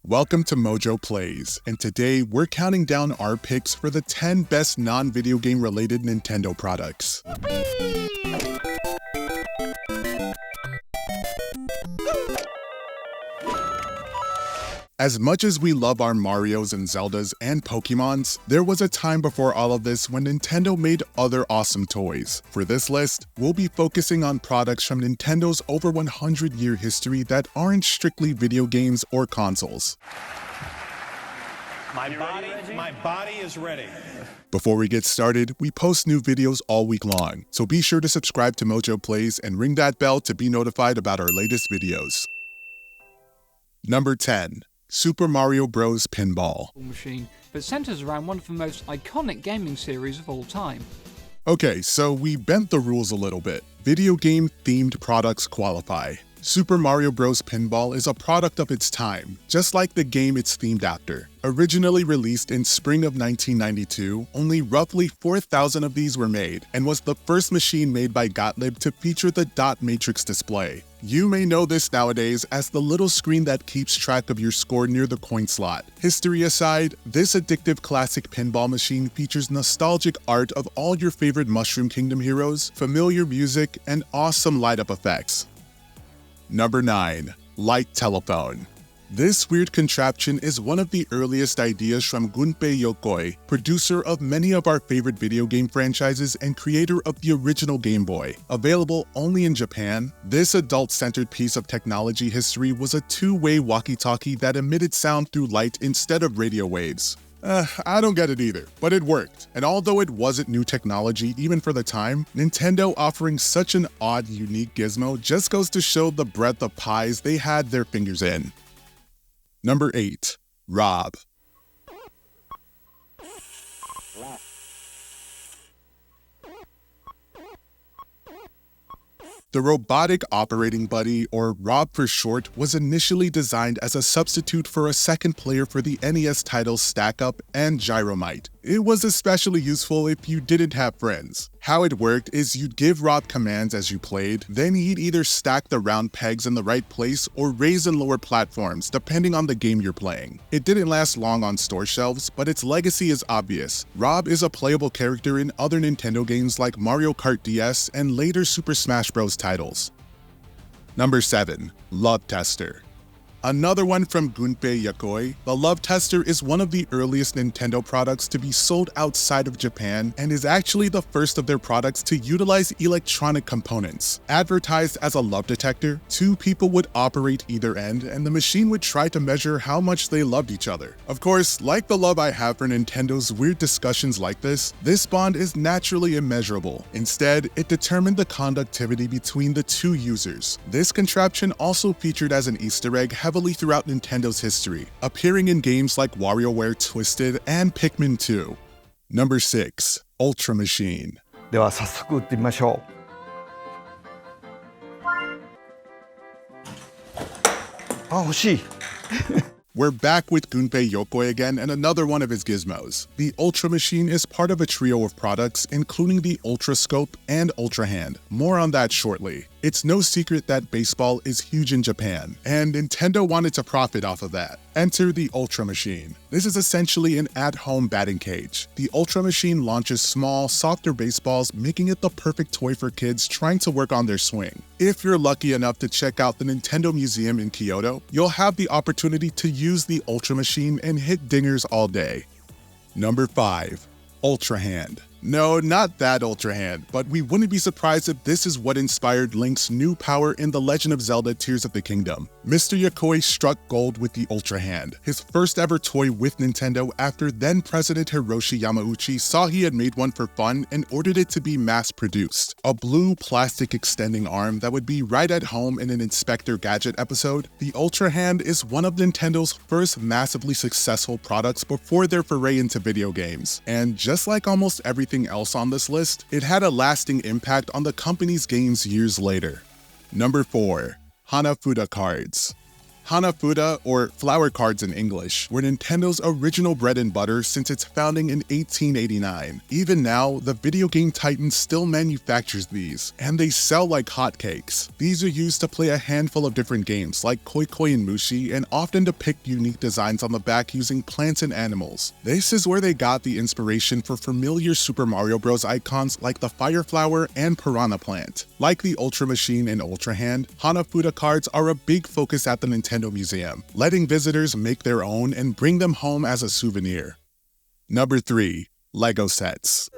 Welcome to MojoPlays, and today we're counting down our picks for the 10 best non-video game related Nintendo products. As much as we love our Marios and Zeldas and Pokemons, there was a time before all of this when Nintendo made other awesome toys. For this list, we'll be focusing on products from Nintendo's over 100-year history that aren't strictly video games or consoles. My body is ready. Before we get started, we post new videos all week long, so be sure to subscribe to MojoPlays and ring that bell to be notified about our latest videos. Number 10. Super Mario Bros. Pinball machine that centers around one of the most iconic gaming series of all time. Okay, so we bent the rules a little bit. Video game themed products qualify. Super Mario Bros. Pinball is a product of its time, just like the game it's themed after. Originally released in spring of 1992, only roughly 4,000 of these were made, and was the first machine made by Gottlieb to feature the dot matrix display. You may know this nowadays as the little screen that keeps track of your score near the coin slot. History aside, this addictive classic pinball machine features nostalgic art of all your favorite Mushroom Kingdom heroes, familiar music, and awesome light-up effects. Number 9. Light Telephone. This weird contraption is one of the earliest ideas from Gunpei Yokoi, producer of many of our favorite video game franchises and creator of the original Game Boy. Available only in Japan, this adult-centered piece of technology history was a two-way walkie-talkie that emitted sound through light instead of radio waves. I don't get it either, but it worked. And although it wasn't new technology even for the time, Nintendo offering such an odd, unique gizmo just goes to show the breadth of pies they had their fingers in. Number 8. R.O.B. The Robotic Operating Buddy, or R.O.B for short, was initially designed as a substitute for a second player for the NES titles Stack Up and Gyromite. It was especially useful if you didn't have friends. How it worked is you'd give R.O.B commands as you played, then he'd either stack the round pegs in the right place or raise and lower platforms, depending on the game you're playing. It didn't last long on store shelves, but its legacy is obvious. R.O.B is a playable character in other Nintendo games like Mario Kart DS and later Super Smash Bros. Titles. Number 7. Love Tester. Another one from Gunpei Yokoi, the Love Tester is one of the earliest Nintendo products to be sold outside of Japan and is actually the first of their products to utilize electronic components. Advertised as a love detector, two people would operate either end and the machine would try to measure how much they loved each other. Of course, like the love I have for Nintendo's weird discussions like this bond is naturally immeasurable. Instead, it determined the conductivity between the two users. This contraption also featured as an Easter egg heavily throughout Nintendo's history, appearing in games like WarioWare Twisted and Pikmin 2. Number 6. Ultra Machine. では早速打ってみましょう。あ、欲しい。We're back with Gunpei Yokoi again and another one of his gizmos. The Ultra Machine is part of a trio of products, including the Ultra Scope and Ultra Hand. More on that shortly. It's no secret that baseball is huge in Japan, and Nintendo wanted to profit off of that. Enter the Ultra Machine. This is essentially an at-home batting cage. The Ultra Machine launches small, softer baseballs, making it the perfect toy for kids trying to work on their swing. If you're lucky enough to check out the Nintendo Museum in Kyoto, you'll have the opportunity to use the Ultra Machine and hit dingers all day. Number 5. Ultra Hand. No, not that Ultra Hand, but we wouldn't be surprised if this is what inspired Link's new power in The Legend of Zelda Tears of the Kingdom. Mr. Yokoi struck gold with the Ultra Hand, his first ever toy with Nintendo after then-President Hiroshi Yamauchi saw he had made one for fun and ordered it to be mass-produced. A blue plastic extending arm that would be right at home in an Inspector Gadget episode, the Ultra Hand is one of Nintendo's first massively successful products before their foray into video games. And just like almost everything else on this list, it had a lasting impact on the company's games years later. Number 4. Hanafuda cards. Hanafuda, or flower cards in English, were Nintendo's original bread and butter since its founding in 1889. Even now, the video game titan still manufactures these, and they sell like hotcakes. These are used to play a handful of different games like Koi Koi and Mushi, and often depict unique designs on the back using plants and animals. This is where they got the inspiration for familiar Super Mario Bros. Icons like the Fire Flower and Piranha Plant. Like the Ultra Machine and Ultra Hand, Hanafuda cards are a big focus at the Nintendo Museum, letting visitors make their own and bring them home as a souvenir. Number 3. Lego sets.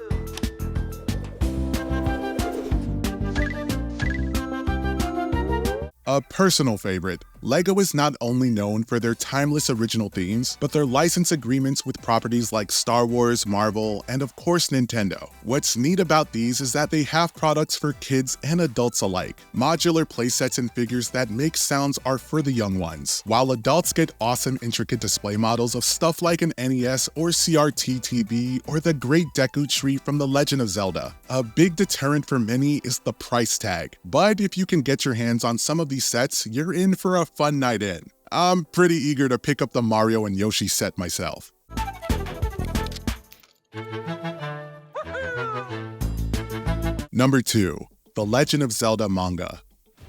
A personal favorite, LEGO is not only known for their timeless original themes, but their license agreements with properties like Star Wars, Marvel, and of course Nintendo. What's neat about these is that they have products for kids and adults alike. Modular playsets and figures that make sounds are for the young ones, while adults get awesome intricate display models of stuff like an NES or CRT TV or the Great Deku Tree from The Legend of Zelda. A big deterrent for many is the price tag, but if you can get your hands on some of these sets, you're in for a fun night in. I'm pretty eager to pick up the Mario and Yoshi set myself. Number 2. The Legend of Zelda Manga.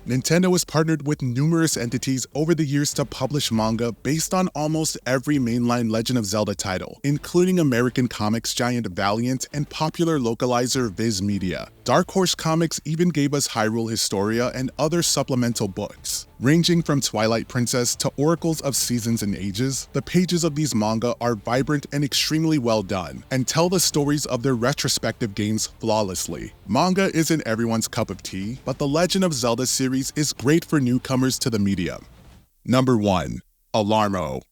Nintendo has partnered with numerous entities over the years to publish manga based on almost every mainline Legend of Zelda title, including American comics giant Valiant and popular localizer Viz Media. Dark Horse Comics even gave us Hyrule Historia and other supplemental books. Ranging from Twilight Princess to Oracles of Seasons and Ages, the pages of these manga are vibrant and extremely well done, and tell the stories of their retrospective games flawlessly. Manga isn't everyone's cup of tea, but the Legend of Zelda series is great for newcomers to the medium. Number 1. Alarmo.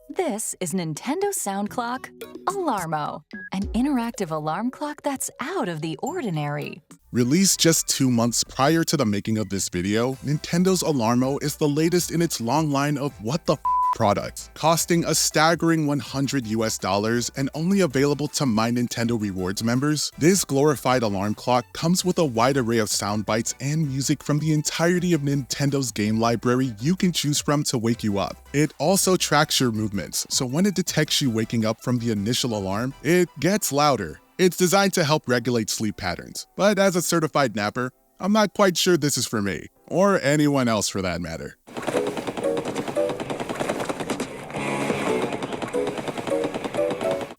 This is Nintendo Sound Clock Alarmo, an interactive alarm clock that's out of the ordinary. Released just 2 months prior to the making of this video, Nintendo's Alarmo is the latest in its long line of what the products, costing a staggering $100 and only available to My Nintendo Rewards members. This glorified alarm clock comes with a wide array of sound bites and music from the entirety of Nintendo's game library you can choose from to wake you up. It also tracks your movements, so when it detects you waking up from the initial alarm, it gets louder. It's designed to help regulate sleep patterns, but as a certified napper, I'm not quite sure this is for me, or anyone else for that matter.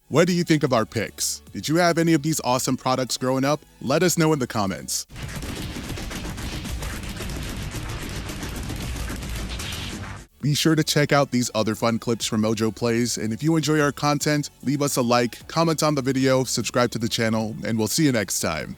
What do you think of our picks? Did you have any of these awesome products growing up? Let us know in the comments. Be sure to check out these other fun clips from MojoPlays, and if you enjoy our content, leave us a like, comment on the video, subscribe to the channel, and we'll see you next time.